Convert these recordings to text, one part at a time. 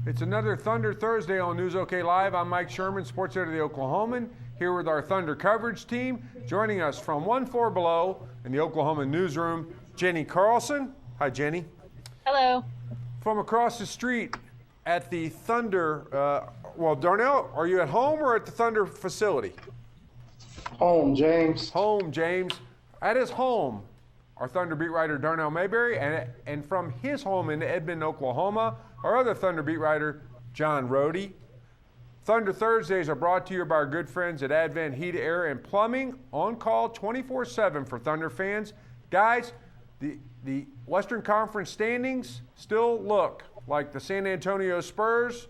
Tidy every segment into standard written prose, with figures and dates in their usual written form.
It's another Thunder Thursday on News OK Live. I'm Mike Sherman, sports editor of the Oklahoman, here with our Thunder coverage team. Joining us from one floor below in the Oklahoma newsroom, Jenny Carlson. Hi, Jenny. Hello. From across the street at the Thunder, Darnell, are you at home or at the Thunder facility? Home, James. Home, James. At his home, our Thunder beat writer Darnell Mayberry, and from his home in Edmond, Oklahoma, our other Thunder beat writer, John Rohde. Thunder Thursdays are brought to you by our good friends at Advent Heat, Air, and Plumbing, on call 24/7 for Thunder fans. Guys, the Western Conference standings still look like the San Antonio Spurs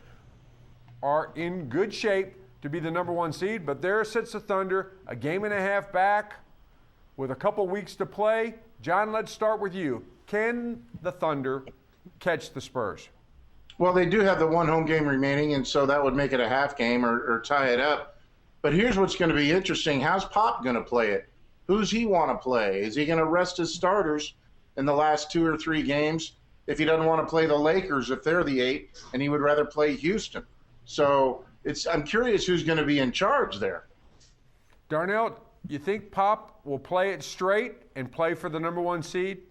are in good shape to be the number one seed, but there sits the Thunder, a game and a half back with a couple weeks to play. John, let's start with you. Can the Thunder catch the Spurs? Well, they do have the one home game remaining, and so that would make it a half game or tie it up. But here's what's going to be interesting. How's Pop going to play it? Who's he want to play? Is he going to rest his starters in the last 2 or 3 games if he doesn't want to play the Lakers if they're the 8, and he would rather play Houston? So I'm curious who's going to be in charge there. Darnell, you think Pop will play it straight and play for the number one seed?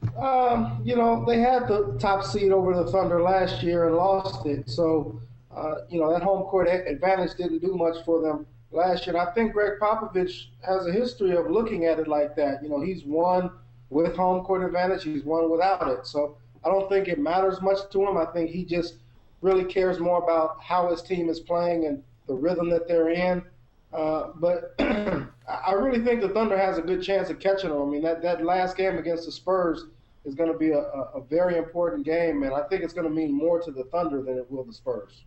They had the top seed over the Thunder last year and lost it. So, that home court advantage didn't do much for them last year. And I think Greg Popovich has a history of looking at it like that. He's won with home court advantage. He's won without it. So I don't think it matters much to him. I think he just really cares more about how his team is playing and the rhythm that they're in. But I really think the Thunder has a good chance of catching them. I mean, that last game against the Spurs is going to be a very important game, and I think it's going to mean more to the Thunder than it will the Spurs.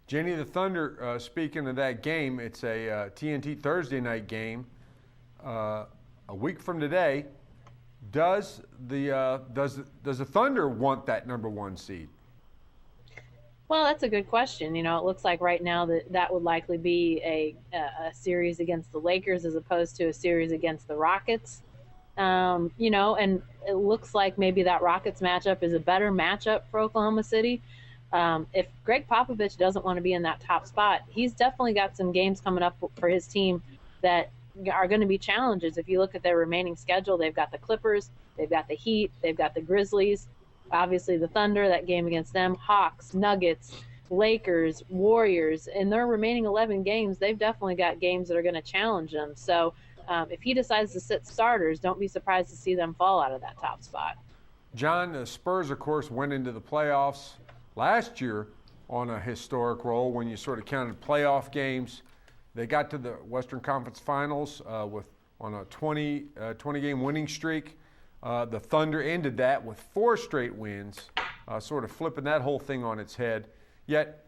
Jenny, the Thunder, speaking of that game, it's a TNT Thursday night game. A week from today, does the Thunder want that number one seed? Well, that's a good question. It looks like right now that would likely be a series against the Lakers as opposed to a series against the Rockets. And it looks like maybe that Rockets matchup is a better matchup for Oklahoma City. If Greg Popovich doesn't want to be in that top spot, he's definitely got some games coming up for his team that are going to be challenges. If you look at their remaining schedule, they've got the Clippers, they've got the Heat, they've got the Grizzlies, obviously the Thunder, that game against them, Hawks, Nuggets, Lakers, Warriors. In their remaining 11 games, they've definitely got games that are going to challenge them. So if he decides to sit starters, don't be surprised to see them fall out of that top spot. John, the Spurs, of course, went into the playoffs last year on a historic roll when you sort of counted playoff games. They got to the Western Conference Finals on a 20-game winning streak. The Thunder ended that with 4 straight wins, sort of flipping that whole thing on its head. Yet,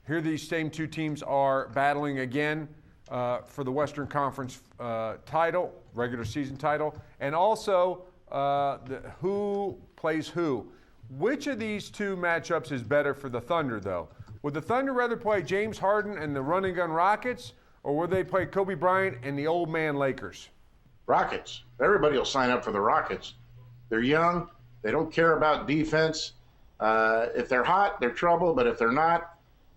here these same two teams are battling again for the Western Conference title, regular season title, and also who plays who. Which of these two matchups is better for the Thunder, though? Would the Thunder rather play James Harden and the run-and-gun Rockets, or would they play Kobe Bryant and the old man Lakers? Rockets. Everybody will sign up for the Rockets. They're young. They don't care about defense. If they're hot, they're trouble. But if they're not,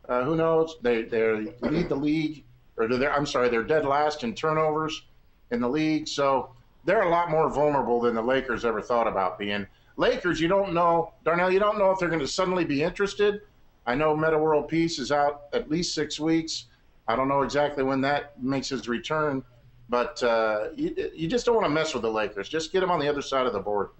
who knows? They lead the league, or they're dead last in turnovers in the league. So they're a lot more vulnerable than the Lakers ever thought about being. Lakers, you don't know, Darnell, you don't know if they're going to suddenly be interested. I know Metta World Peace is out at least 6 weeks. I don't know exactly when that makes his return. But you just don't want to mess with the Lakers. Just get them on the other side of the board.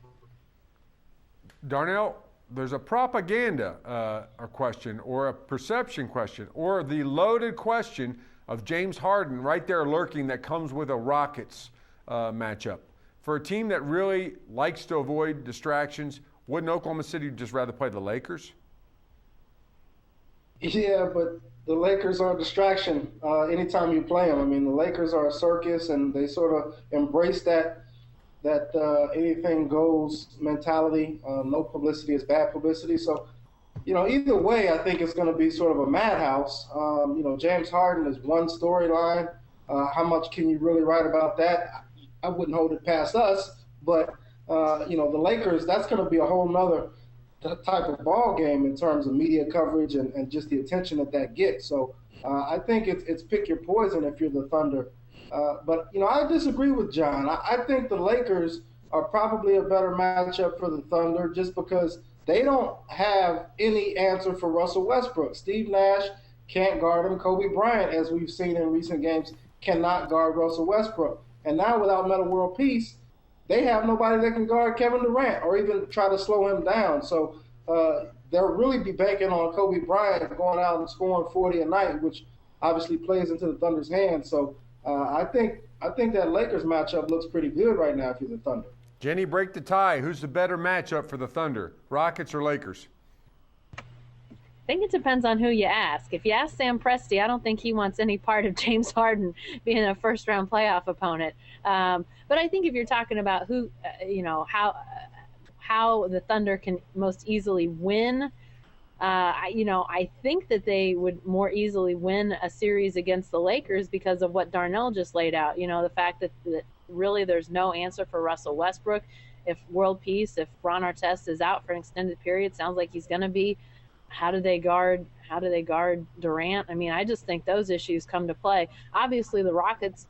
Darnell, there's a propaganda question or a perception question or the loaded question of James Harden right there lurking that comes with a Rockets matchup. For a team that really likes to avoid distractions, wouldn't Oklahoma City just rather play the Lakers? Yeah, but the Lakers are a distraction anytime you play them. I mean, the Lakers are a circus, and they sort of embrace that anything goes mentality. No publicity is bad publicity. So, either way, I think it's going to be sort of a madhouse. James Harden is one storyline. How much can you really write about that? I wouldn't hold it past us. But, the Lakers, that's going to be a whole nother type of ball game in terms of media coverage and just the attention that gets. So I think it's pick your poison if you're the Thunder. But, I disagree with John. I think the Lakers are probably a better matchup for the Thunder just because they don't have any answer for Russell Westbrook. Steve Nash can't guard him. Kobe Bryant, as we've seen in recent games, cannot guard Russell Westbrook. And now without Metta World Peace, they have nobody that can guard Kevin Durant or even try to slow him down. So they'll really be banking on Kobe Bryant going out and scoring 40 a night, which obviously plays into the Thunder's hands. So I think that Lakers matchup looks pretty good right now if you're the Thunder. Jenny, break the tie. Who's the better matchup for the Thunder, Rockets or Lakers? I think it depends on who you ask. If you ask Sam Presti, I don't think he wants any part of James Harden being a first-round playoff opponent. But I think if you're talking about who, how the Thunder can most easily win, I think that they would more easily win a series against the Lakers because of what Darnell just laid out. The fact that really there's no answer for Russell Westbrook. If world peace, if Ron Artest is out for an extended period, sounds like he's going to be. How do they guard Durant? I mean, I just think those issues come to play. Obviously, the Rockets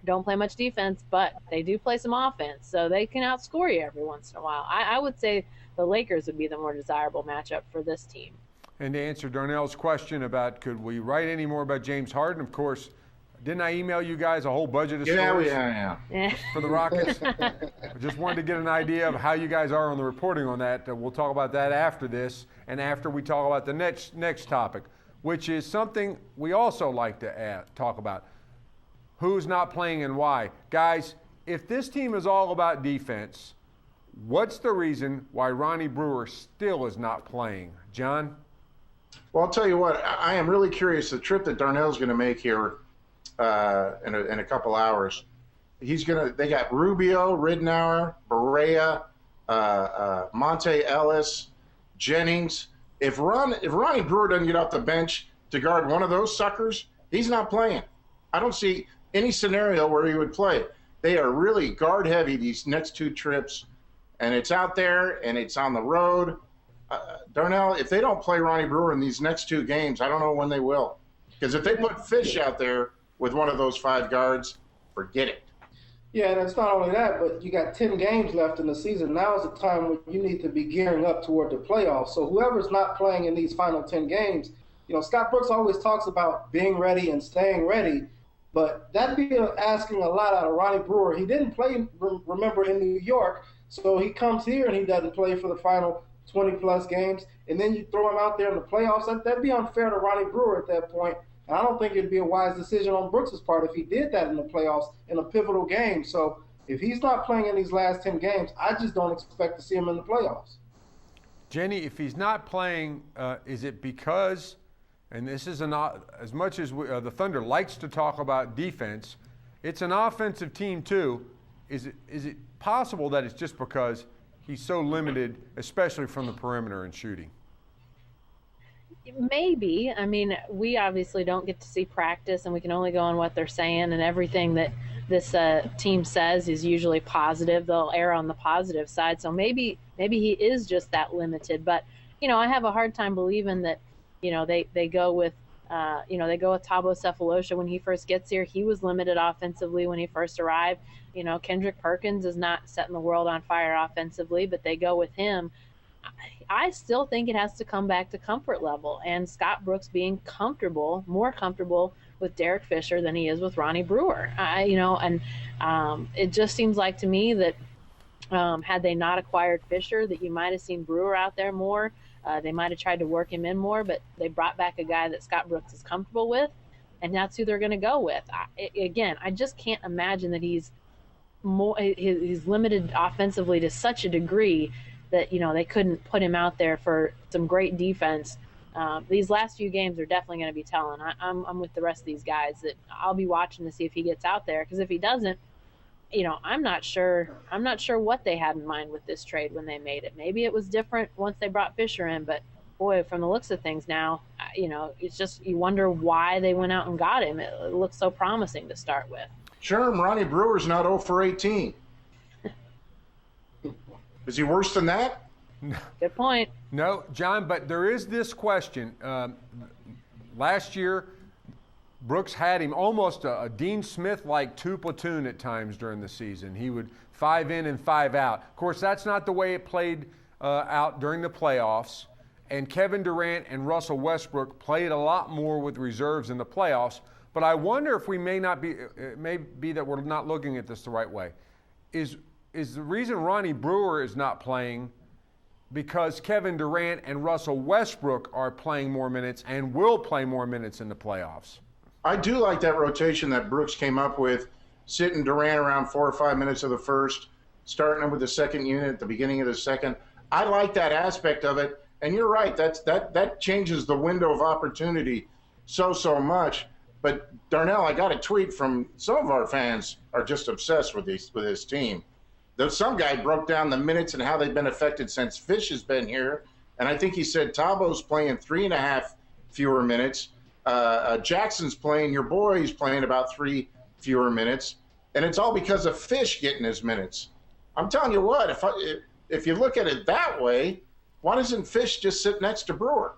don't play much defense, but they do play some offense, so they can outscore you every once in a while. I would say the Lakers would be the more desirable matchup for this team. And to answer Darnell's question about could we write any more about James Harden, of course, didn't I email you guys a whole budget of stories for the Rockets? I just wanted to get an idea of how you guys are on the reporting on that. We'll talk about that after this and after we talk about the next topic, which is something we also like to talk about. Who's not playing and why. Guys, if this team is all about defense, what's the reason why Ronnie Brewer still is not playing? John? Well, I'll tell you what, I am really curious. The trip that Darnell's going to make here in a couple hours, they got Rubio, Ridnour, Barea, Monte Ellis, Jennings. If Ronnie Brewer doesn't get off the bench to guard one of those suckers, he's not playing. I don't see any scenario where he would play. They are really guard heavy these next two trips, and it's out there and it's on the road. Darnell, if they don't play Ronnie Brewer in these next two games, I don't know when they will. Because if they put Fish out there with one of those five guards, forget it. Yeah, and it's not only that, but you got 10 games left in the season. Now is the time when you need to be gearing up toward the playoffs. So whoever's not playing in these final 10 games, Scott Brooks always talks about being ready and staying ready, but that'd be asking a lot out of Ronnie Brewer. He didn't play, remember, in New York, so he comes here and he doesn't play for the final 20-plus games, and then you throw him out there in the playoffs. That'd be unfair to Ronnie Brewer at that point. And I don't think it'd be a wise decision on Brooks' part if he did that in the playoffs in a pivotal game. So if he's not playing in these last 10 games, I just don't expect to see him in the playoffs. Jenny, if he's not playing, is it because, and this is as much as the Thunder likes to talk about defense, it's an offensive team too. Is it possible that it's just because he's so limited, especially from the perimeter and shooting? Maybe. I mean, we obviously don't get to see practice, and we can only go on what they're saying, and everything that this team says is usually positive. They'll err on the positive side. So maybe he is just that limited. But, I have a hard time believing that, they go with Thabo Sefolosha when he first gets here. He was limited offensively when he first arrived. Kendrick Perkins is not setting the world on fire offensively, but they go with him. I still think it has to come back to comfort level and Scott Brooks being more comfortable with Derek Fisher than he is with Ronnie Brewer. It just seems like to me that had they not acquired Fisher, that you might have seen Brewer out there more. They might have tried to work him in more, but they brought back a guy that Scott Brooks is comfortable with, and that's who they're going to go with. I just can't imagine that he's limited offensively to such a degree that they couldn't put him out there for some great defense. These last few games are definitely going to be telling. I'm with the rest of these guys that I'll be watching to see if he gets out there, because if he doesn't, I'm not sure what they had in mind with this trade when they made it. Maybe it was different once they brought Fisher in, but boy, from the looks of things now, it's just you wonder why they went out and got him. It looks so promising to start with. Sure, Ronnie Brewer's not 0 for 18. Is he worse than that? Good point. No, John, but there is this question. Last year, Brooks had him almost a Dean Smith-like two platoon at times during the season. He would 5 in and 5 out. Of course, that's not the way it played out during the playoffs. And Kevin Durant and Russell Westbrook played a lot more with reserves in the playoffs. But I wonder if we may be that we're not looking at this the right way. Is the reason Ronnie Brewer is not playing because Kevin Durant and Russell Westbrook are playing more minutes and will play more minutes in the playoffs? I do like that rotation that Brooks came up with, sitting Durant around 4 or 5 minutes of the first, starting him with the second unit at the beginning of the second. I like that aspect of it, and you're right. That changes the window of opportunity so much. But Darnell, I got a tweet from some of our fans are just obsessed with this team. Some guy broke down the minutes and how they've been affected since Fish has been here, and I think he said Tabo's playing 3.5 fewer minutes. Jackson's playing, your boy, he's playing about 3 fewer minutes, and it's all because of Fish getting his minutes. I'm telling you what, if you look at it that way, why doesn't Fish just sit next to Brewer?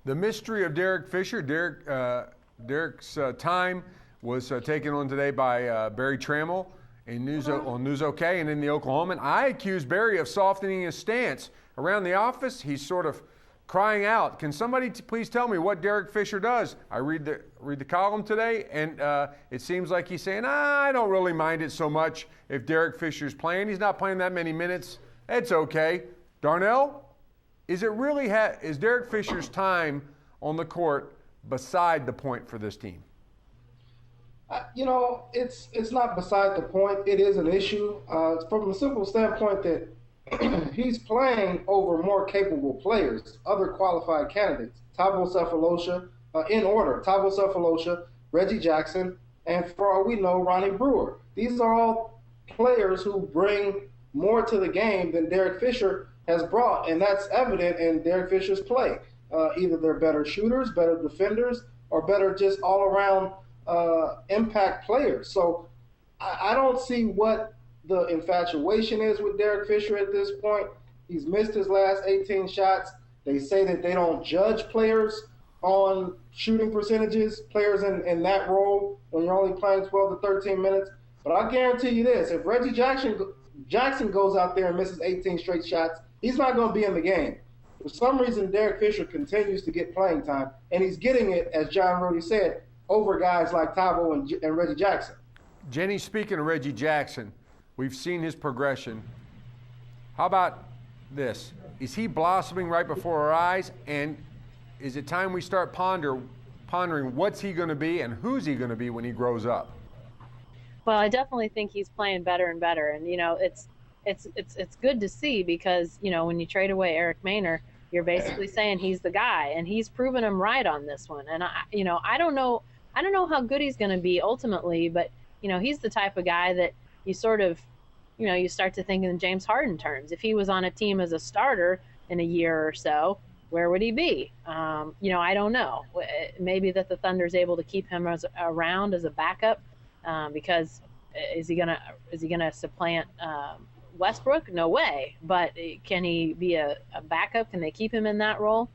The mystery of Derek Fisher. Derek's time was taken on today by Barry Trammell on News OK and in the Oklahoman. I accused Barry of softening his stance. Around the office, he's sort of crying out, can somebody please tell me what Derek Fisher does? I read the column today, and it seems like he's saying, I don't really mind it so much if Derek Fisher's playing. He's not playing that many minutes. It's okay. Darnell, is Derek Fisher's time on the court beside the point for this team? It's not beside the point. It is an issue from the simple standpoint that he's playing over more capable players, other qualified candidates. Thabo Sefolosha, in order, Thabo Sefolosha, Reggie Jackson, and for all we know, Ronnie Brewer. These are all players who bring more to the game than Derek Fisher has brought, and that's evident in Derek Fisher's play. Either they're better shooters, better defenders, or better just all-around impact players. So I don't see what the infatuation is with Derek Fisher at this point. He's missed his last 18 shots. They say that they don't judge players on shooting percentages, players in that role when you're only playing 12 to 13 minutes. But I guarantee you this, if Reggie Jackson goes out there and misses 18 straight shots, he's not going to be in the game. For some reason, Derek Fisher continues to get playing time, and he's getting it, as John Rudy said, over guys like Thabo and Reggie Jackson. Jenny, speaking of Reggie Jackson, we've seen his progression. How about this? Is he blossoming right before our eyes? And is it time we start pondering what's he going to be and who's he going to be when he grows up? Well, I definitely think he's playing better and better. And, it's good to see because, when you trade away Eric Maynor, you're basically saying he's the guy, and he's proven him right on this one. And I don't know how good he's going to be ultimately, but he's the type of guy that you sort of, you start to think in James Harden terms. If he was on a team as a starter in a year or so, where would he be? I don't know. Maybe that the Thunder's able to keep him around as a backup because is he gonna supplant Westbrook? No way. But can he be a backup? Can they keep him in that role?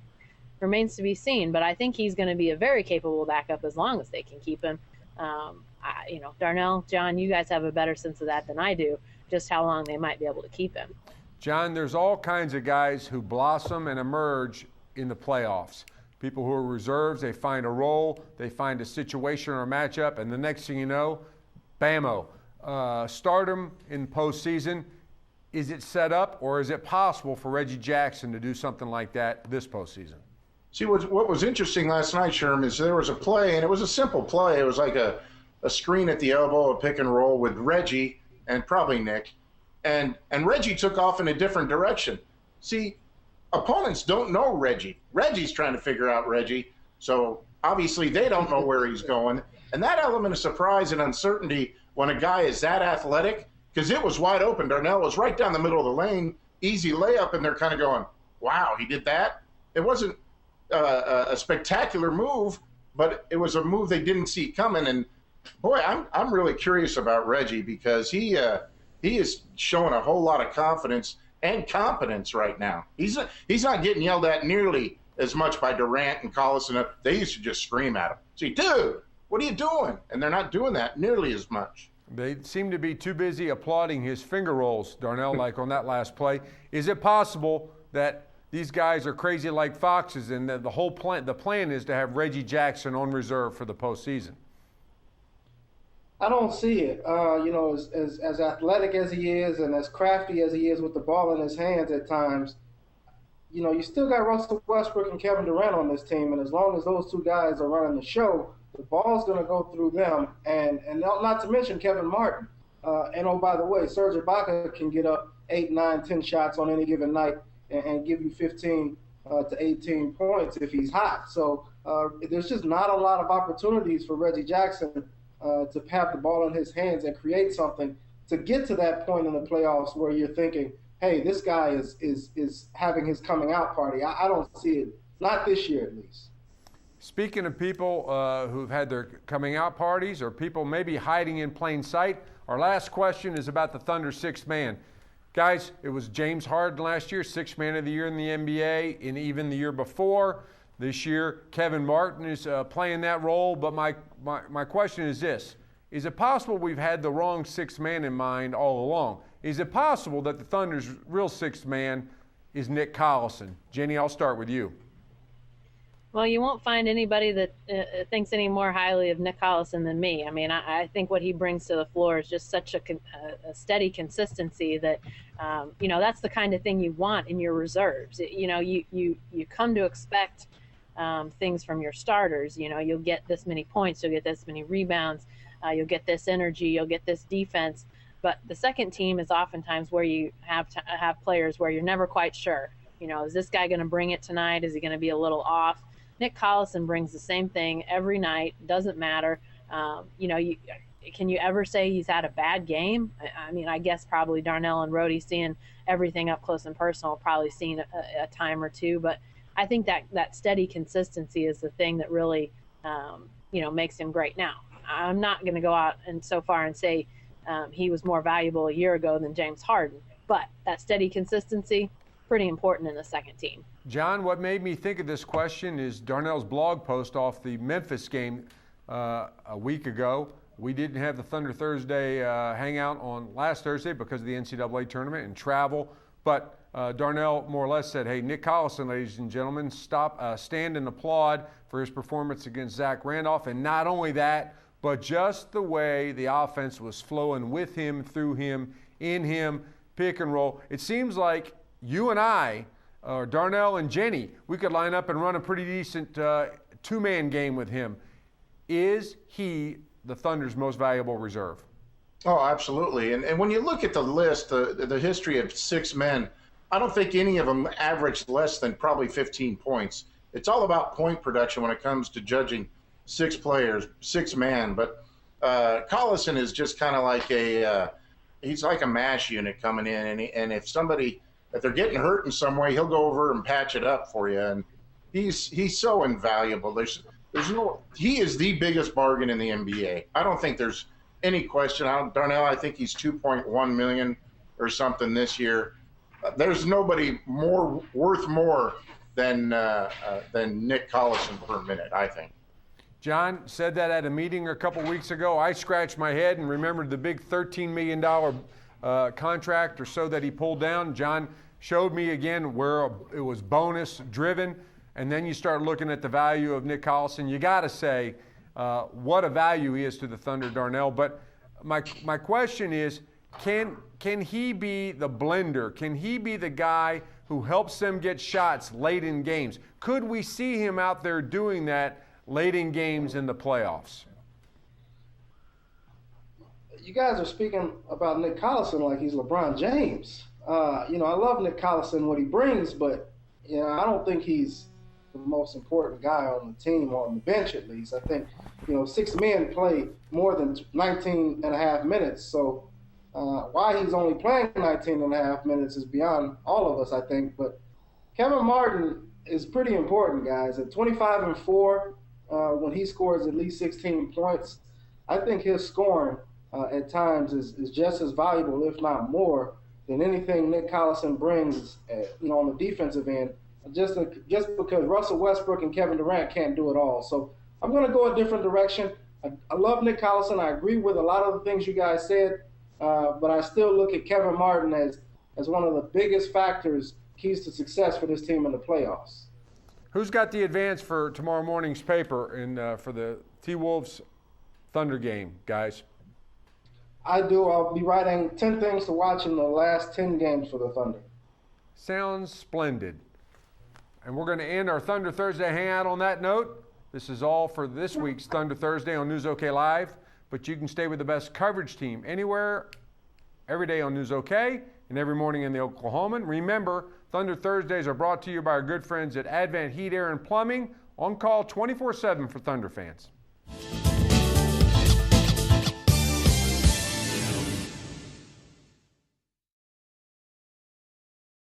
Remains to be seen. But I think he's going to be a very capable backup as long as they can keep him. Darnell, John, you guys have a better sense of that than I do, just how long they might be able to keep him. John, there's all kinds of guys who blossom and emerge in the playoffs. People who are reserves, they find a role, they find a situation or a matchup, and the next thing you know, bammo. Stardom in postseason. Is it set up, or is it possible for Reggie Jackson to do something like that this postseason? See, what was interesting last night, Sherm, is there was a play, and it was a simple play. It was like a screen at the elbow, a pick and roll with Reggie and probably Nick. And Reggie took off in a different direction. See, opponents don't know Reggie. Reggie's trying to figure out Reggie. So obviously they don't know where he's going. And that element of surprise and uncertainty when a guy is that athletic, because it was wide open. Darnell was right down the middle of the lane, easy layup, and they're kind of going, wow, he did that? It wasn't a spectacular move, but it was a move they didn't see coming. And boy, I'm really curious about Reggie because he he is showing a whole lot of confidence and competence right now. He's not getting yelled at nearly as much by Durant and Collison. They used to just scream at him. See, dude, what are you doing? And they're not doing that nearly as much. They seem to be too busy applauding his finger rolls, Darnell, like on that last play. Is it possible that these guys are crazy like foxes and that the plan is to have Reggie Jackson on reserve for the postseason? I don't see it. As athletic as he is and as crafty as he is with the ball in his hands at times, you still got Russell Westbrook and Kevin Durant on this team, and as long as those two guys are running the show, the ball's going to go through them, and not to mention Kevin Martin. And oh, by the way, Serge Ibaka can get up 8, 9, 10 shots on any given night and give you 15 to 18 points if he's hot. So there's just not a lot of opportunities for Reggie Jackson to have the ball in his hands and create something to get to that point in the playoffs where you're thinking, hey, this guy is having his coming out party. I don't see it, not this year at least. Speaking of people who've had their coming out parties or people maybe hiding in plain sight, our last question is about the Thunder sixth man. Guys, it was James Harden last year, sixth man of the year in the NBA, and even the year before. This year, Kevin Martin is playing that role, but my question is this. Is it possible we've had the wrong sixth man in mind all along? Is it possible that the Thunder's real sixth man is Nick Collison? Jenny, I'll start with you. Well, you won't find anybody that thinks any more highly of Nick Collison than me. I mean, I think what he brings to the floor is just such a steady consistency that, that's the kind of thing you want in your reserves. You come to expect things from your starters. You'll get this many points, you'll get this many rebounds, you'll get this energy, you'll get this defense. But the second team is oftentimes where you have to have players where you're never quite sure. Is this guy going to bring it tonight? Is he going to be a little off? Nick Collison brings the same thing every night. Doesn't matter. Can you ever say he's had a bad game? I mean, I guess probably Darnell and Rhodey, seeing everything up close and personal, probably seen a time or two. But I think that steady consistency is the thing that really, makes him great. Now, I'm not going to go out and so far and say he was more valuable a year ago than James Harden, but that steady consistency, pretty important in the second team. John, what made me think of this question is Darnell's blog post off the Memphis game a week ago. We didn't have the Thunder Thursday hangout on last Thursday because of the NCAA tournament and travel, but Darnell more or less said, hey, Nick Collison, ladies and gentlemen, stand and applaud for his performance against Zach Randolph. And not only that, but just the way the offense was flowing with him, through him, in him, pick and roll. It seems like you and I, or Darnell and Jenny, we could line up and run a pretty decent two-man game with him. Is he the Thunder's most valuable reserve? Oh, absolutely. And when you look at the list, the history of six men, I don't think any of them averaged less than probably 15 points. It's all about point production when it comes to judging six players, six man. But Collison is just kind of like he's like a MASH unit coming in. And if they're getting hurt in some way, he'll go over and patch it up for you. And he's so invaluable. He is the biggest bargain in the NBA. I don't think there's any question. Darnell, I think he's $2.1 million or something this year. There's nobody worth more than Nick Collison per minute, I think. John said that at a meeting a couple weeks ago. I scratched my head and remembered the big $13 million contract or so that he pulled down. John showed me again where it was bonus driven, and then you start looking at the value of Nick Collison. You got to say what a value he is to the Thunder, Darnell. But my question is, can he be the blender? Can he be the guy who helps them get shots late in games? Could we see him out there doing that late in games in the playoffs? You guys are speaking about Nick Collison like he's LeBron James. I love Nick Collison, what he brings, but I don't think he's the most important guy on the team, on the bench at least. I think, six men play more than 19 and a half minutes. So why he's only playing 19 and a half minutes is beyond all of us, I think. But Kevin Martin is pretty important, guys. At 25-4, when he scores at least 16 points, I think his scoring at times is just as valuable, if not more, than anything Nick Collison brings, on the defensive end. Just because Russell Westbrook and Kevin Durant can't do it all. So I'm going to go a different direction. I love Nick Collison. I agree with a lot of the things you guys said, but I still look at Kevin Martin as one of the biggest factors, keys to success for this team in the playoffs. Who's got the advance for tomorrow morning's paper for the T-Wolves Thunder game, guys? I do. I'll be writing 10 things to watch in the last 10 games for the Thunder. Sounds splendid. And we're going to end our Thunder Thursday hangout on that note. This is all for this week's Thunder Thursday on News OK Live, but you can stay with the best coverage team anywhere, every day on News OK, and every morning in the Oklahoman. Remember, Thunder Thursdays are brought to you by our good friends at Advent Heat, Air, and Plumbing, on call 24/7 for Thunder fans.